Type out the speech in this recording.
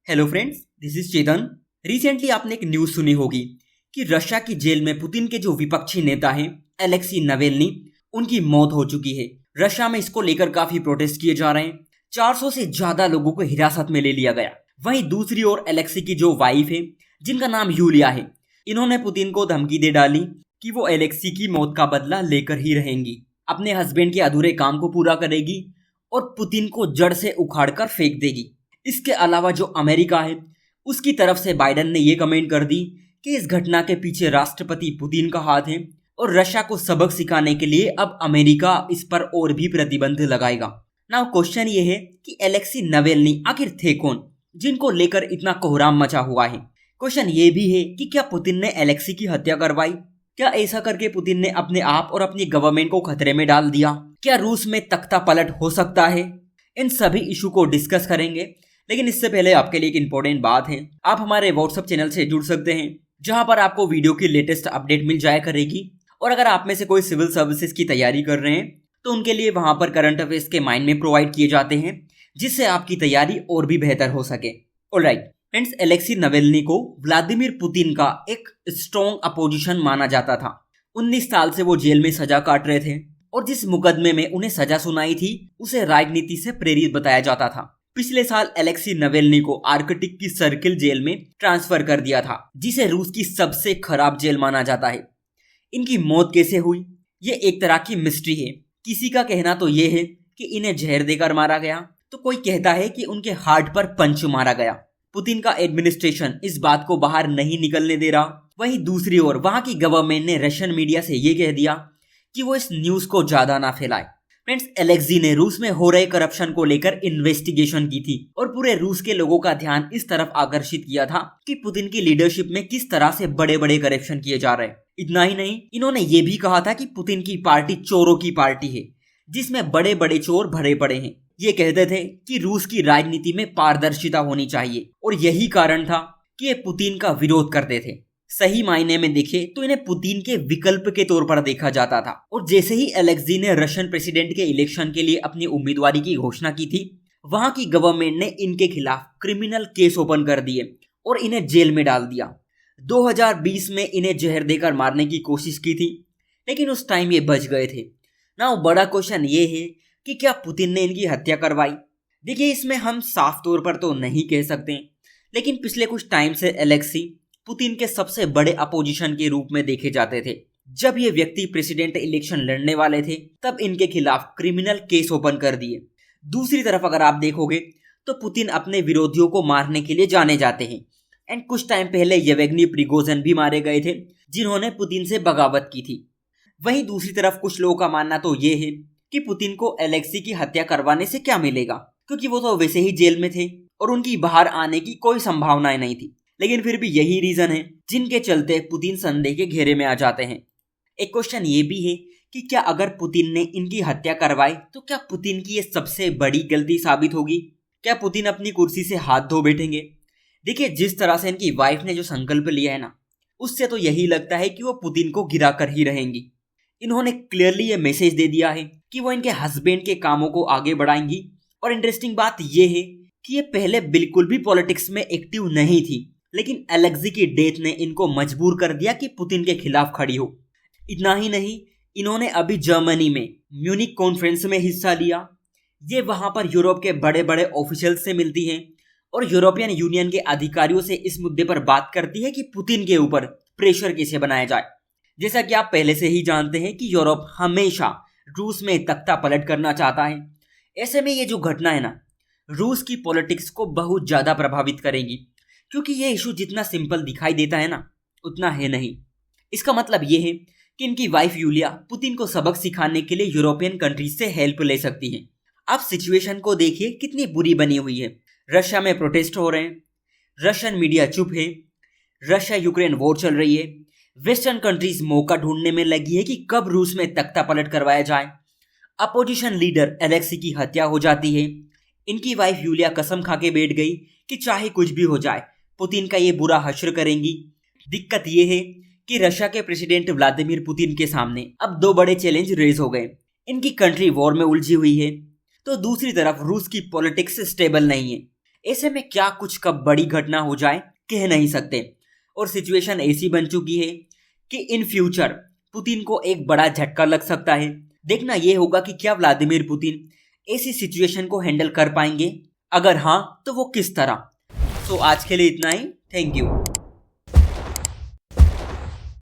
Hello friends, this is Chetan. Recently आपने एक news सुनी होगी कि रशिया की जेल में पुतिन के जो विपक्षी नेता हैं एलेक्सी नवेल्नी, उनकी मौत हो चुकी है। रशिया में इसको लेकर काफी प्रोटेस्ट किए जा रहे हैं। 400 से ज्यादा लोगों को हिरासत में ले लिया गया। वहीं दूसरी ओर एलेक्सी की जो वाइफ है, जिनका नाम यूलिया है, इन्होंने पुतिन को धमकी दे डाली कि वो एलेक्सी की मौत का बदला लेकर ही रहेंगी, अपने हस्बैंड के अधूरे काम को पूरा करेगी और पुतिन को जड़ से उखाड़कर फेंक देगी। इसके अलावा जो अमेरिका है, उसकी तरफ से बाइडेन ने ये कमेंट कर दी कि इस घटना के पीछे राष्ट्रपति पुतिन का हाथ है और रशिया को सबक सिखाने के लिए अब अमेरिका इस पर और भी प्रतिबंध लगाएगा। नाउ क्वेश्चन ये है कि एलेक्सी नवेल्नी आखिर थे कौन, जिनको लेकर इतना कोहराम मचा हुआ है। क्वेश्चन ये भी है कि क्या पुतिन ने एलेक्सी की हत्या करवाई? क्या ऐसा करके पुतिन ने अपने आप और अपनी गवर्नमेंट को खतरे में डाल दिया? क्या रूस में तख्ता पलट हो सकता है? इन सभी इशू को डिस्कस करेंगे, लेकिन इससे पहले आपके लिए एक इंपॉर्टेंट बात है। आप हमारे व्हाट्सएप चैनल से जुड़ सकते हैं, जहां पर आपको वीडियो की लेटेस्ट अपडेट मिल जाया करेगी। और अगर आप में से कोई सिविल सर्विसेज की तैयारी कर रहे हैं तो उनके लिए वहां पर करंट अफेयर्स के माइंड में प्रोवाइड किए जाते हैं, जिससे आपकी तैयारी और भी बेहतर हो सके। ऑलराइट फ्रेंड्स, एलेक्सी नवेल्नी को व्लादिमीर पुतिन का एक स्ट्रॉन्ग अपोजिशन माना जाता था। 19 साल से वो जेल में सजा काट रहे थे और जिस मुकदमे में उन्हें सजा सुनाई थी उसे राजनीति से प्रेरित बताया जाता था। पिछले साल एलेक्सी नवेल्नी को आर्कटिक की सर्किल जेल में ट्रांसफर कर दिया था, जिसे रूस की सबसे खराब जेल माना जाता है। इनकी मौत कैसे हुई, ये एक तरह की मिस्ट्री है। किसी का कहना तो ये है कि इन्हें जहर देकर मारा गया, तो कोई कहता है कि उनके हार्ट पर पंच मारा गया। पुतिन का एडमिनिस्ट्रेशन इस बात को बाहर नहीं निकलने दे रहा। वहीं दूसरी ओर वहां की गवर्नमेंट ने रशियन मीडिया से ये कह दिया कि वो इस न्यूज को ज्यादा ना फैलाए। फ्रेंड्स, एलेक्सी ने रूस में हो रहे करप्शन को लेकर इन्वेस्टिगेशन की थी और पूरे रूस के लोगों का ध्यान इस तरफ आकर्षित किया था कि पुतिन की लीडरशिप में किस तरह से बड़े बड़े करप्शन किए जा रहे हैं। इतना ही नहीं, इन्होंने ये भी कहा था कि पुतिन की पार्टी चोरों की पार्टी है, जिसमें बड़े बड़े चोर भरे पड़े हैं। ये कहते थे कि रूस की राजनीति में पारदर्शिता होनी चाहिए और यही कारण था कि ये पुतिन का विरोध करते थे। सही मायने में देखे तो इन्हें पुतिन के विकल्प के तौर पर देखा जाता था। और जैसे ही एलेक्सी ने रशियन प्रेसिडेंट के इलेक्शन के लिए अपनी उम्मीदवारी की घोषणा की थी, वहां की गवर्नमेंट ने इनके खिलाफ क्रिमिनल केस ओपन कर दिए और इन्हें जेल में डाल दिया। 2020 में इन्हें जहर देकर मारने की कोशिश की थी, लेकिन उस टाइम ये बच गए थे। नाउ बड़ा क्वेश्चन ये है कि क्या पुतिन ने इनकी हत्या करवाई? देखिए, इसमें हम साफ तौर पर तो नहीं कह सकते, लेकिन पिछले कुछ टाइम से एलेक्सी पुतिन के सबसे बड़े अपोजिशन के रूप में देखे जाते थे। जब ये व्यक्ति प्रेसिडेंट इलेक्शन लड़ने वाले थे, तब इनके खिलाफ क्रिमिनल केस ओपन कर दिए। दूसरी तरफ अगर आप देखोगे तो पुतिन अपने विरोधियों को मारने के लिए जाने जाते हैं। एंड कुछ टाइम पहले येवगेनी प्रिगोजिन भी मारे गए थे, जिन्होंने पुतिन से बगावत की थी। वहीं दूसरी तरफ कुछ लोगों का मानना तो ये है कि पुतिन को एलेक्सी की हत्या करवाने से क्या मिलेगा, क्योंकि वो तो वैसे ही जेल में थे और उनकी बाहर आने की कोई संभावनाएं नहीं थी। लेकिन फिर भी यही रीजन है जिनके चलते पुतिन संदेह के घेरे में आ जाते हैं। एक क्वेश्चन ये भी है कि क्या अगर पुतिन ने इनकी हत्या करवाई तो क्या पुतिन की ये सबसे बड़ी गलती साबित होगी? क्या पुतिन अपनी कुर्सी से हाथ धो बैठेंगे? देखिए, जिस तरह से इनकी वाइफ ने जो संकल्प लिया है ना, उससे तो यही लगता है कि वो पुतिन को गिरा कर ही रहेंगी। इन्होंने क्लियरली ये मैसेज दे दिया है कि वो इनके हस्बैंड के कामों को आगे बढ़ाएंगी। और इंटरेस्टिंग बात ये है कि ये पहले बिल्कुल भी पॉलिटिक्स में एक्टिव नहीं थी, लेकिन एलेक्सी की डेथ ने इनको मजबूर कर दिया कि पुतिन के खिलाफ खड़ी हो। इतना ही नहीं, इन्होंने अभी जर्मनी में म्यूनिक कॉन्फ्रेंस में हिस्सा लिया। ये वहां पर यूरोप के बड़े बड़े ऑफिशियल्स से मिलती हैं और यूरोपियन यूनियन के अधिकारियों से इस मुद्दे पर बात करती है कि पुतिन के ऊपर प्रेशर कैसे बनाया जाए। जैसा कि आप पहले से ही जानते हैं कि यूरोप हमेशा रूस में तख्ता पलट करना चाहता है। ऐसे में ये जो घटना है ना, रूस की पॉलिटिक्स को बहुत ज्यादा प्रभावित करेगी, क्योंकि ये इशू जितना सिंपल दिखाई देता है ना, उतना है नहीं। इसका मतलब ये है कि इनकी वाइफ यूलिया पुतिन को सबक सिखाने के लिए यूरोपियन कंट्रीज से हेल्प ले सकती है। आप सिचुएशन को देखिए कितनी बुरी बनी हुई है। रशिया में प्रोटेस्ट हो रहे हैं, रशियन मीडिया चुप है, रशिया यूक्रेन वॉर चल रही है, वेस्टर्न कंट्रीज मौका ढूंढने में लगी है कि कब रूस में तख्ता पलट करवाया जाए। अपोजिशन लीडर एलेक्सी की हत्या हो जाती है। इनकी वाइफ यूलिया कसम खा के बैठ गई कि चाहे कुछ भी हो जाए पुतिन का ये बुरा हश्र करेंगी। दिक्कत ये है कि रशिया के प्रेसिडेंट व्लादिमीर पुतिन के सामने अब दो बड़े चैलेंज रेज हो गए। इनकी कंट्री वॉर में उलझी हुई है, तो दूसरी तरफ रूस की पॉलिटिक्स स्टेबल नहीं है। ऐसे में क्या कुछ कब बड़ी घटना हो जाए कह नहीं सकते, और सिचुएशन ऐसी बन चुकी है कि इन फ्यूचर पुतिन को एक बड़ा झटका लग सकता है। देखना यह होगा कि क्या व्लादिमीर पुतिन ऐसी सिचुएशन को हैंडल कर पाएंगे, अगर हाँ तो वो किस तरह। तो आज के लिए इतना ही। Thank you.